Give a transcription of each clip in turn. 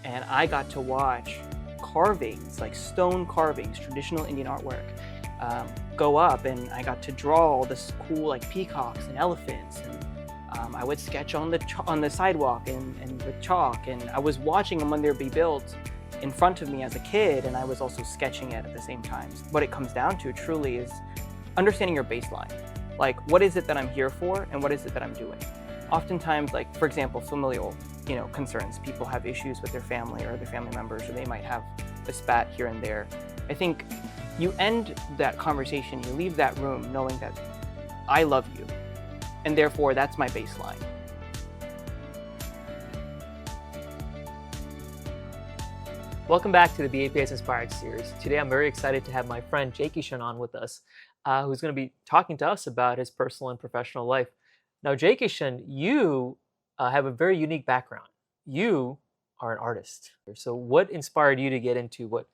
and I got to watch carvings, like stone carvings, traditional Indian artwork, go up, and I got to draw all this cool like peacocks and elephants, and I would sketch on the sidewalk and with chalk, and I was watching a mandir be built in front of me as a kid, and I was also sketching it at the same time. What it comes down to truly is understanding your baseline. Like, what is it that I'm here for, and what is it that I'm doing? Oftentimes, like, for example, familial, concerns. People have issues with their family or their family members, or they might have a spat here and there. I think you end that conversation, you leave that room knowing that I love you, and therefore that's my baseline. Welcome back to the BAPS Inspired series. Today I'm very excited to have my friend Jaykishan on with us, who's going to be talking to us about his personal and professional life. Now, Jaykishan, you have a very unique background. You are an artist. So what inspired you to get into what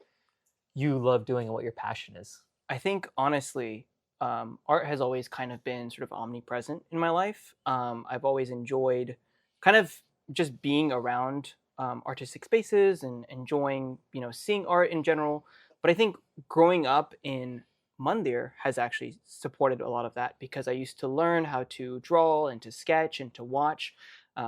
you love doing and what your passion is? I think, honestly, art has always kind of been sort of omnipresent in my life. I've always enjoyed kind of just being around artistic spaces and enjoying, seeing art in general. But I think growing up in Mandir has actually supported a lot of that, because I used to learn how to draw and to sketch and to watch.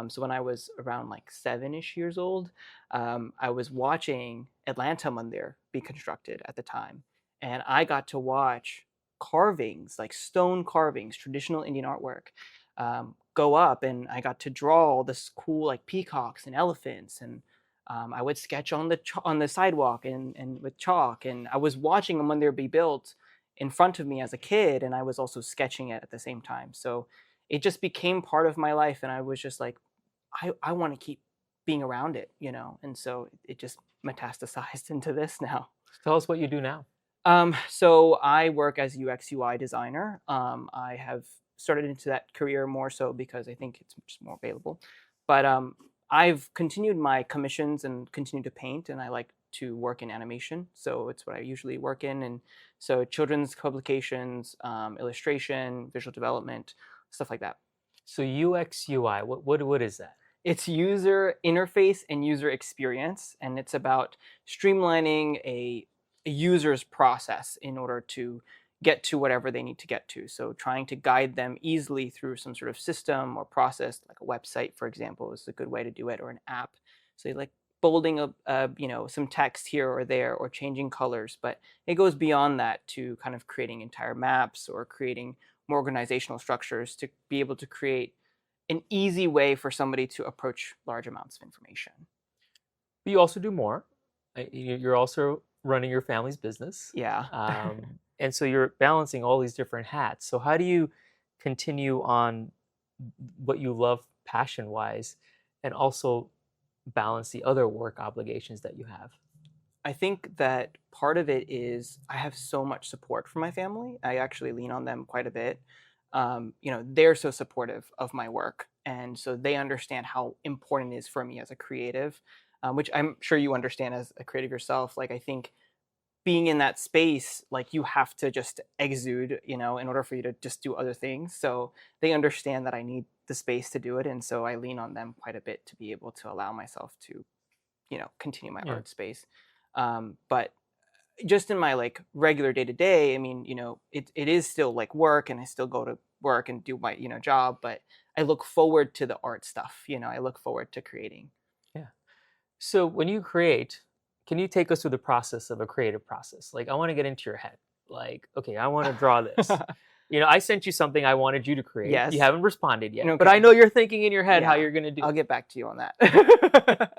So when I was around like 7-ish years old, I was watching Atlanta Mandir be constructed at the time. And I got to watch carvings, like stone carvings, traditional Indian artwork, go up, and I got to draw all this cool like peacocks and elephants, and I would sketch on the sidewalk and with chalk, and I was watching a mandir be built in front of me as a kid, and I was also sketching it at the same time. So it just became part of my life, and I was just like, I want to keep being around it, and so it just metastasized into this now. Tell us what you do now. So I work as UXUI designer. I have started into that career more so because I think it's just more available. But I've continued my commissions and continue to paint, and I like to work in animation. So it's what I usually work in. And so children's publications, illustration, visual development, stuff like that. So UX/UI, what is that? It's user interface and user experience, and it's about streamlining a user's process in order to get to whatever they need to get to. So trying to guide them easily through some sort of system or process, like a website, for example, is a good way to do it, or an app. So like bolding some text here or there, or changing colors, but it goes beyond that to kind of creating entire maps or creating more organizational structures to be able to create an easy way for somebody to approach large amounts of information. But you also do more. You're also running your family's business. Yeah. And so you're balancing all these different hats. So how do you continue on what you love passion-wise and also balance the other work obligations that you have? I think that part of it is I have so much support from my family. I actually lean on them quite a bit. They're so supportive of my work, and so they understand how important it is for me as a creative, which I'm sure you understand as a creative yourself. Like, I think being in that space, like, you have to just exude, in order for you to just do other things. So they understand that I need the space to do it, and so I lean on them quite a bit to be able to allow myself to, continue my art space. But just in my like regular day to day, I mean, it is still like work, and I still go to work and do my, job, but I look forward to the art stuff. I look forward to creating. Yeah. So when you create, can you take us through the process of a creative process? Like, I want to get into your head. Like, okay, I want to draw this. I sent you something I wanted you to create. Yes. You haven't responded yet, Okay. but I know you're thinking in your head how Yeah. you're going to do I'll it. get back to you on that.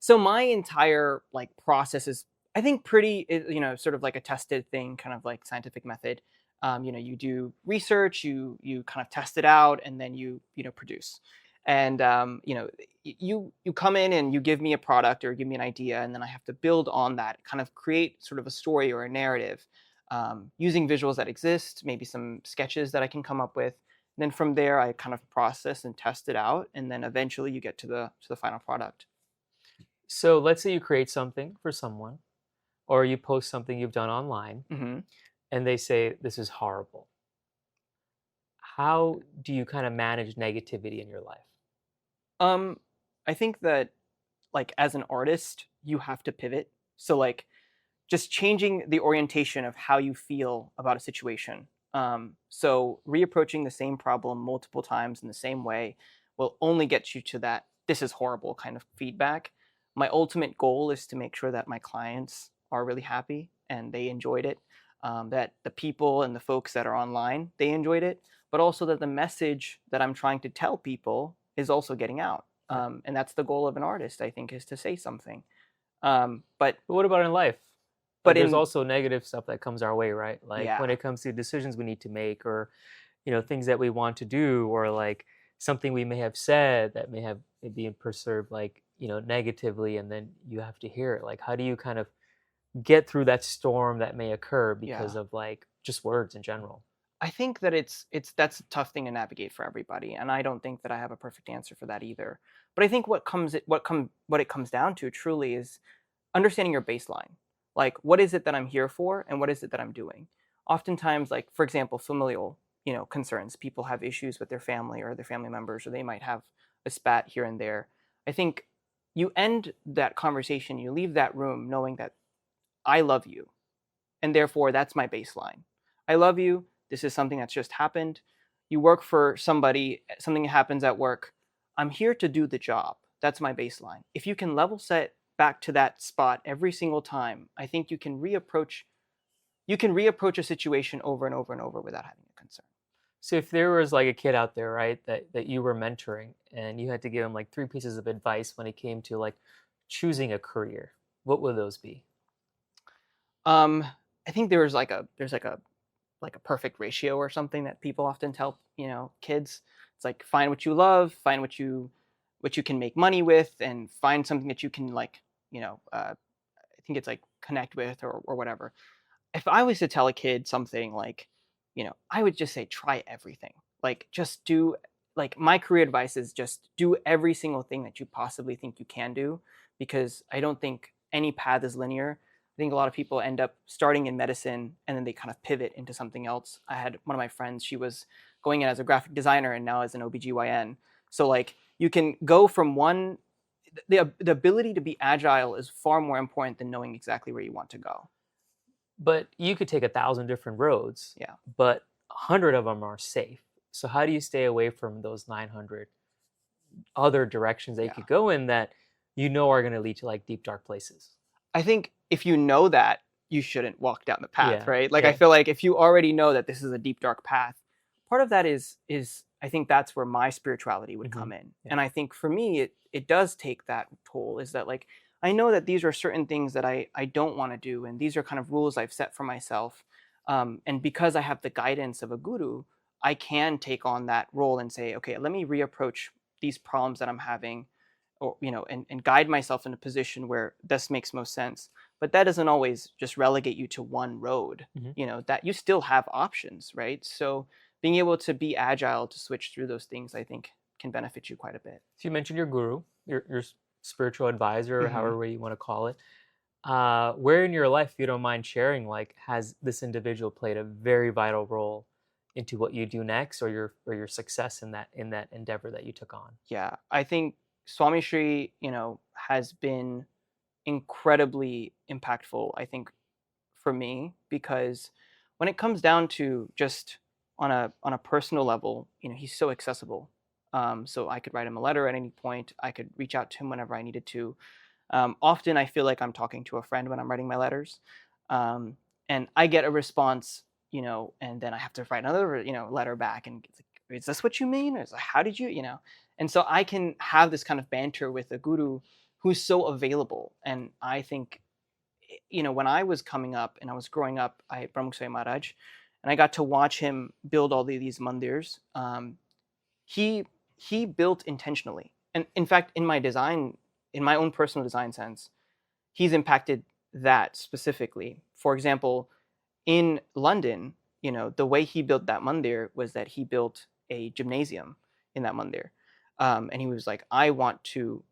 So my entire like process is, I think, pretty, sort of like a tested thing, kind of like scientific method. You do research, you kind of test it out, and then you produce. And you come in and you give me a product or give me an idea, and then I have to build on that, kind of create sort of a story or a narrative, using visuals that exist, maybe some sketches that I can come up with. And then from there, I kind of process and test it out, and then eventually you get to the final product. So let's say you create something for someone, or you post something you've done online, Mm-hmm. and they say, this is horrible. How do you kind of manage negativity in your life? I think that like as an artist, you have to pivot. So like just changing the orientation of how you feel about a situation. So reapproaching the same problem multiple times in the same way will only get you to that this is horrible kind of feedback. My ultimate goal is to make sure that my clients are really happy and they enjoyed it, that the people and the folks that are online, they enjoyed it, but also that the message that I'm trying to tell people is also getting out. And that's the goal of an artist, I think, is to say something. But what about in life? but Like there's in also negative stuff that comes our way, right? Like when yeah, it comes to decisions we need to make, or things that we want to do, or like something we may have said that may have been perceived like negatively, and then you have to hear it. Like how do you kind of get through that storm that may occur because yeah. of like just words in general? I think that it's that's a tough thing to navigate for everybody, and I don't think that I have a perfect answer for that either. But I think what it comes down to truly is understanding your baseline. Like, what is it that I'm here for, and what is it that I'm doing? Oftentimes, like for example, familial, concerns. People have issues with their family or their family members, or they might have a spat here and there. I think you end that conversation, you leave that room knowing that I love you, and therefore that's my baseline. I love you. This is something that's just happened. You work for somebody, something happens at work. I'm here to do the job. That's my baseline. If you can level set back to that spot every single time, I think you can reapproach a situation over and over and over without having a concern. So if there was like a kid out there, right, that you were mentoring, and you had to give him like three pieces of advice when it came to like choosing a career, what would those be? I think there's like a perfect ratio or something that people often tell kids. It's like find what you love, find what you can make money with, and find something that you can like I think it's like connect with or whatever. If I was to tell a kid something like I would just say try everything. Like just do, like my career advice is just do every single thing that you possibly think you can do, because I don't think any path is linear. I think a lot of people end up starting in medicine and then they kind of pivot into something else. I had one of my friends, she was going in as a graphic designer and now as an OBGYN. So like you can go from one, the ability to be agile is far more important than knowing exactly where you want to go. But you could take 1,000 different roads, Yeah. but 100 of them are safe. So how do you stay away from those 900 other directions that you Yeah. could go in that are going to lead to like deep dark places? I think if you know that, you shouldn't walk down the path, Yeah, right? Like I yeah. feel like if you already know that this is a deep dark path, part of that is I think that's where my spirituality would come in. Yeah. And I think for me it does take that toll, is that like I know that these are certain things that I don't want to do, and these are kind of rules I've set for myself. And because I have the guidance of a guru, I can take on that role and say, okay, let me reapproach these problems that I'm having, or and guide myself in a position where this makes most sense. But that doesn't always just relegate you to one road. That you still have options, right? So being able to be agile to switch through those things, I think, can benefit you quite a bit. So you mentioned your guru, your spiritual advisor, or however you want to call it. Where in your life, if you don't mind sharing, like has this individual played a very vital role into what you do next, or your success in that endeavor that you took on? Yeah, I think Swami Shri, has been incredibly impactful, I think, for me, because when it comes down to just on a personal level, he's so accessible. So I could write him a letter at any point. I could reach out to him whenever I needed to. Often I feel like I'm talking to a friend when I'm writing my letters, and I get a response, and then I have to write another, letter back, and it's like, is this what you mean? Or is like, how did you, And so I can have this kind of banter with a guru who's so available, and I think, when I was coming up and I was growing up, I had Brahma Maharaj, and I got to watch him build all these mandirs. He built intentionally, and in fact, in my own personal design sense, he's impacted that specifically. For example, in London, the way he built that mandir was that he built a gymnasium in that mandir, and he was like, I want to.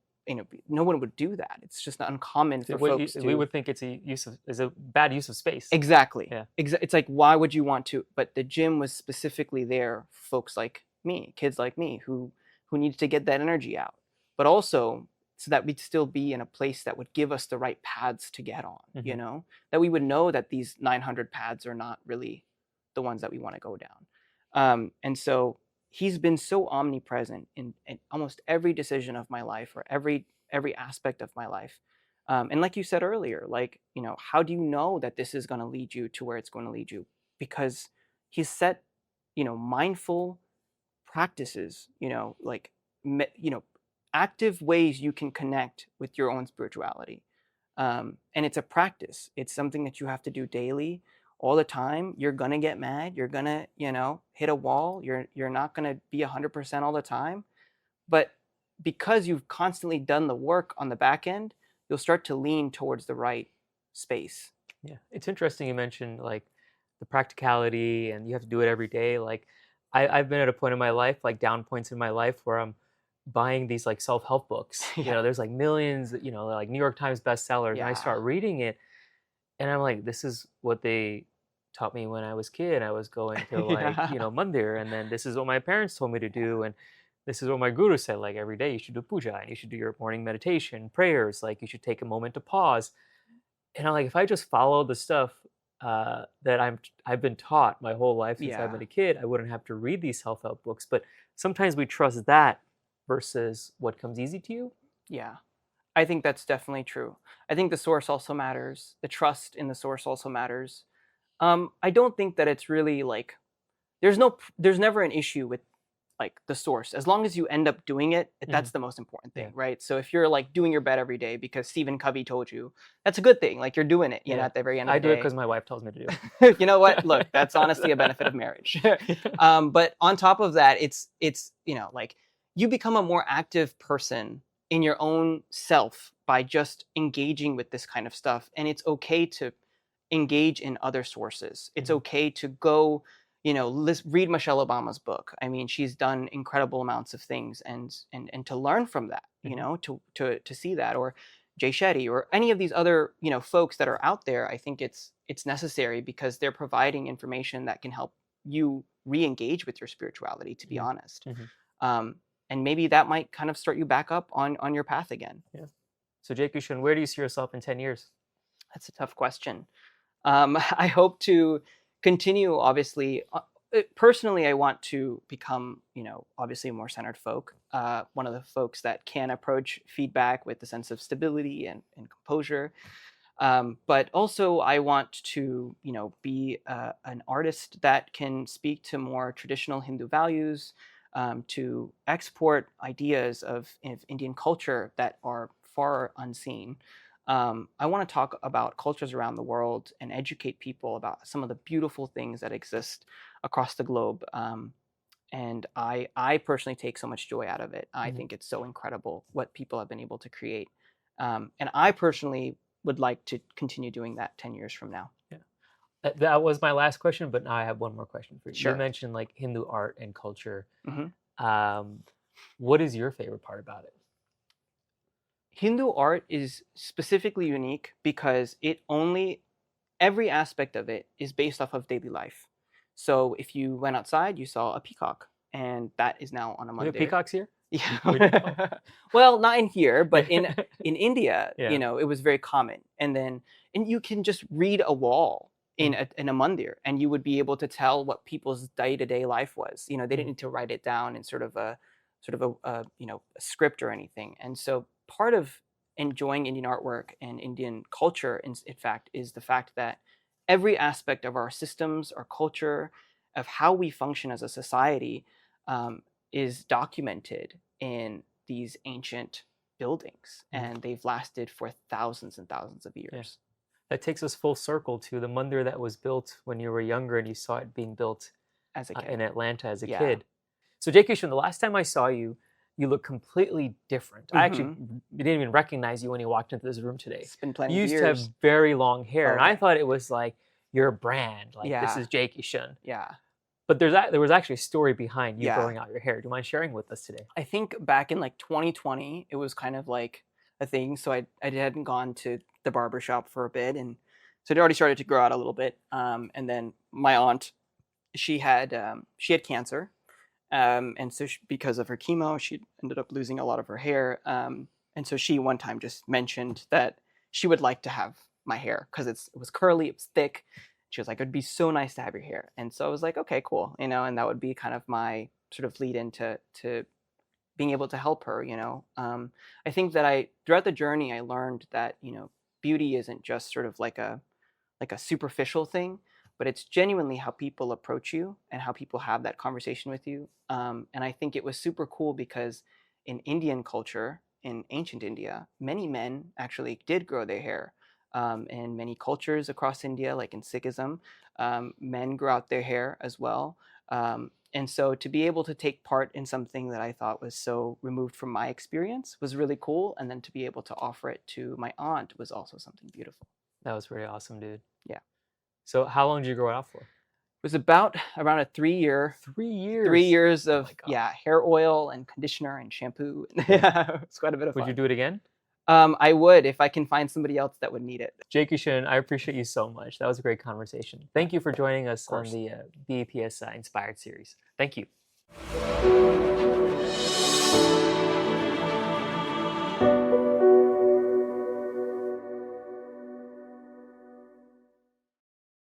No one would do that. It's just not uncommon for folks to. We would think it's a bad use of space. Exactly. Yeah. It's like, why would you want to? But the gym was specifically there for folks like me, kids like me, who needed to get that energy out. But also, so that we'd still be in a place that would give us the right paths to get on, Mm-hmm. that we would know that these 900 paths are not really the ones that we want to go down. And so he's been so omnipresent in almost every decision of my life, or every aspect of my life. And like you said earlier, like, how do you know that this is going to lead you to where it's going to lead you? Because he's set, mindful practices, like, active ways you can connect with your own spirituality. And it's a practice. It's something that you have to do daily, all the time. You're gonna get mad. You're gonna, hit a wall. You're not gonna be 100% all the time. But because you've constantly done the work on the back end, you'll start to lean towards the right space. Yeah, it's interesting you mentioned like the practicality and you have to do it every day. Like I've been at a point in my life, like down points in my life where I'm buying these like self-help books. Yeah. There's like millions, like New York Times bestsellers, and I Yeah. start reading it and I'm like, this is what they taught me when I was a kid. I was going to like, Yeah. Mandir, and then this is what my parents told me to do, and this is what my guru said, like every day you should do puja and you should do your morning meditation, prayers, like you should take a moment to pause. And I'm like, if I just follow the stuff that I've been taught my whole life since I've Yeah. been a kid, I wouldn't have to read these self-help books. But sometimes we trust that versus what comes easy to you. Yeah. I think that's definitely true. I think the source also matters. The trust in the source also matters. I don't think that it's really like there's never an issue with like the source, as long as you end up doing it. That's the most important thing, Yeah. right? So if you're like doing your bed every day because Stephen Covey told you, that's a good thing. Like, you're doing it, Yeah. at the very end of I the do it day. because my wife tells me to do You know what? Look, that's honestly a benefit of marriage. But on top of that, it's like, you become a more active person in your own self by just engaging with this kind of stuff. And it's okay to engage in other sources. It's Mhm. okay to go, read Michelle Obama's book. I mean, she's done incredible amounts of things, and to learn from that, to see that, or Jay Shetty, or any of these other, folks that are out there. I think it's necessary because they're providing information that can help you re-engage with your spirituality, to be honest. Mhm. And maybe that might kind of start you back up on your path again. Yeah. So Jaykishan, where do you see yourself in 10 years? That's a tough question. I hope to continue, obviously. Personally, I want to become, obviously a more centered folk. One of the folks that can approach feedback with a sense of stability and composure. But also, I want to, be an artist that can speak to more traditional Hindu values, to export ideas of Indian culture that are far unseen. I want to talk about cultures around the world and educate people about some of the beautiful things that exist across the globe. And I personally take so much joy out of it. I think it's so incredible what people have been able to create. And I personally would like to continue doing that 10 years from now. Yeah. That was my last question, but now I have one more question for you. Sure. You mentioned like Hindu art and culture. Mm-hmm. What is your favorite part about it? Hindu art is specifically unique because every aspect of it is based off of daily life. So if you went outside, you saw a peacock, and that is now on a Are there mandir. peacocks here? Yeah. Well, not in here, but in India, Yeah. it was very common. And you can just read a wall in a mandir, and you would be able to tell what people's day-to-day life was. They didn't need to write it down in sort of a a script or anything. And so part of enjoying Indian artwork and Indian culture, in fact, is the fact that every aspect of our systems, our culture, of how we function as a society, is documented in these ancient buildings, and they've lasted for thousands and thousands of years. Yeah. That takes us full circle to the mandir that was built when you were younger and you saw it being built As a kid. in Atlanta as a Yeah. kid. So Jaykishan, the last time I saw you, you look completely different. I actually didn't even recognize you when you walked into this room today. It's been plenty You of used to have years. very long hair, and I Okay. thought it was like your brand, like this Yeah. is Jaykishan. Yeah. But there was actually a story behind you Yeah. growing out your hair. Do you mind sharing with us today? I think back in like 2020, it was kind of like a thing. So I hadn't gone to the barber shop for a bit, and so it already started to grow out a little bit. And then my aunt, she had cancer, and so because of her chemo, she ended up losing a lot of her hair. And so she one time just mentioned that she would like to have my hair because it was curly, it was thick. She was like, it'd be so nice to have your hair. And so I was like, okay, cool. And that would be kind of my sort of lead into being able to help her. I think that throughout the journey, I learned that, beauty isn't just sort of like a superficial thing, but it's genuinely how people approach you and how people have that conversation with you. And I think it was super cool because in Indian culture, in ancient India, many men actually did grow their hair. In many cultures across India, like in Sikhism, men grow out their hair as well. And so to be able to take part in something that I thought was so removed from my experience was really cool. And then to be able to offer it to my aunt was also something beautiful. That was pretty awesome, dude. Yeah. So how long did you grow it out for? It was about around a 3 year. 3 years. 3 years Oh of my God. hair oil and conditioner and shampoo. Yeah, it's quite a bit of fun. Would you do it again? I would if I can find somebody else that would need it. Jaykishan, I appreciate you so much. That was a great conversation. Thank you for joining us on course. the BAPS Inspired series. Thank you.